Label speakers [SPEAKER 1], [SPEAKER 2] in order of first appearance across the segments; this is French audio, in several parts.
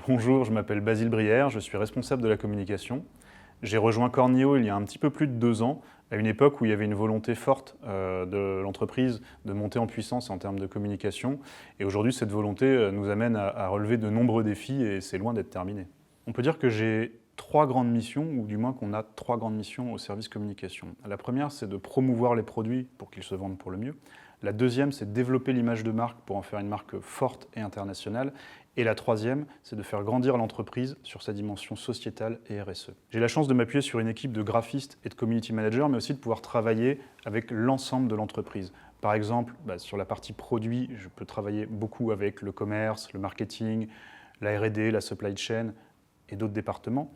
[SPEAKER 1] Bonjour, je m'appelle Basile Brière, je suis responsable de la communication. J'ai rejoint Corneo il y a un petit peu plus de 2 ans, à une époque où il y avait une volonté forte de l'entreprise de monter en puissance en termes de communication. Et aujourd'hui, cette volonté nous amène à relever de nombreux défis et c'est loin d'être terminé. On peut dire que j'ai 3 grandes missions, ou du moins qu'on a 3 grandes missions au service communication. La première, c'est de promouvoir les produits pour qu'ils se vendent pour le mieux. La deuxième, c'est de développer l'image de marque pour en faire une marque forte et internationale. Et la troisième, c'est de faire grandir l'entreprise sur sa dimension sociétale et RSE. J'ai la chance de m'appuyer sur une équipe de graphistes et de community managers, mais aussi de pouvoir travailler avec l'ensemble de l'entreprise. Par exemple, sur la partie produit, je peux travailler beaucoup avec le commerce, le marketing, la R&D, la supply chain et d'autres départements.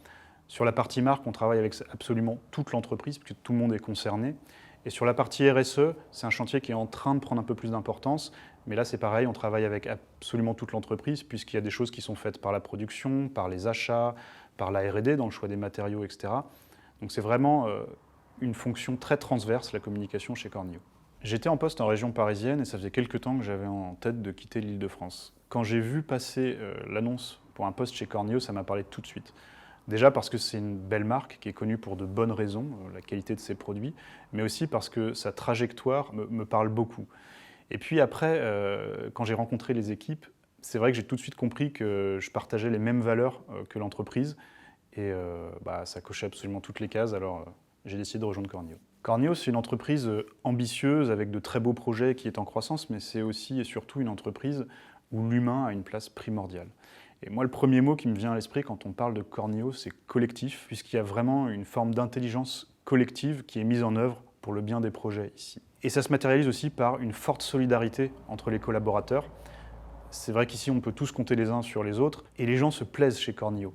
[SPEAKER 1] Sur la partie marque, on travaille avec absolument toute l'entreprise, puisque tout le monde est concerné. Et sur la partie RSE, c'est un chantier qui est en train de prendre un peu plus d'importance. Mais là, c'est pareil, on travaille avec absolument toute l'entreprise, puisqu'il y a des choses qui sont faites par la production, par les achats, par la R&D, dans le choix des matériaux, etc. Donc c'est vraiment une fonction très transverse, la communication chez Corneo. J'étais en poste en région parisienne et ça faisait quelques temps que j'avais en tête de quitter l'Île-de-France. Quand j'ai vu passer l'annonce pour un poste chez Corneo, ça m'a parlé tout de suite. Déjà parce que c'est une belle marque qui est connue pour de bonnes raisons, la qualité de ses produits, mais aussi parce que sa trajectoire me parle beaucoup. Et puis après, quand j'ai rencontré les équipes, c'est vrai que j'ai tout de suite compris que je partageais les mêmes valeurs que l'entreprise. Et ça cochait absolument toutes les cases, alors j'ai décidé de rejoindre Corneo. Corneo, c'est une entreprise ambitieuse, avec de très beaux projets, qui est en croissance, mais c'est aussi et surtout une entreprise où l'humain a une place primordiale. Et moi, le premier mot qui me vient à l'esprit quand on parle de Corneo, c'est collectif, puisqu'il y a vraiment une forme d'intelligence collective qui est mise en œuvre pour le bien des projets ici. Et ça se matérialise aussi par une forte solidarité entre les collaborateurs. C'est vrai qu'ici, on peut tous compter les uns sur les autres, et les gens se plaisent chez Corneo.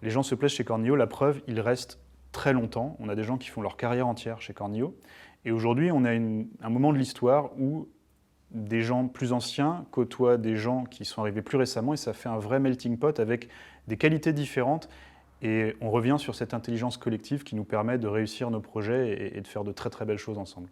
[SPEAKER 1] Les gens se plaisent chez Corneo, la preuve, ils restent très longtemps. On a des gens qui font leur carrière entière chez Corneo. Et aujourd'hui, on a un moment de l'histoire où des gens plus anciens côtoient des gens qui sont arrivés plus récemment, et ça fait un vrai melting pot avec des qualités différentes. Et on revient sur cette intelligence collective qui nous permet de réussir nos projets et de faire de très très belles choses ensemble.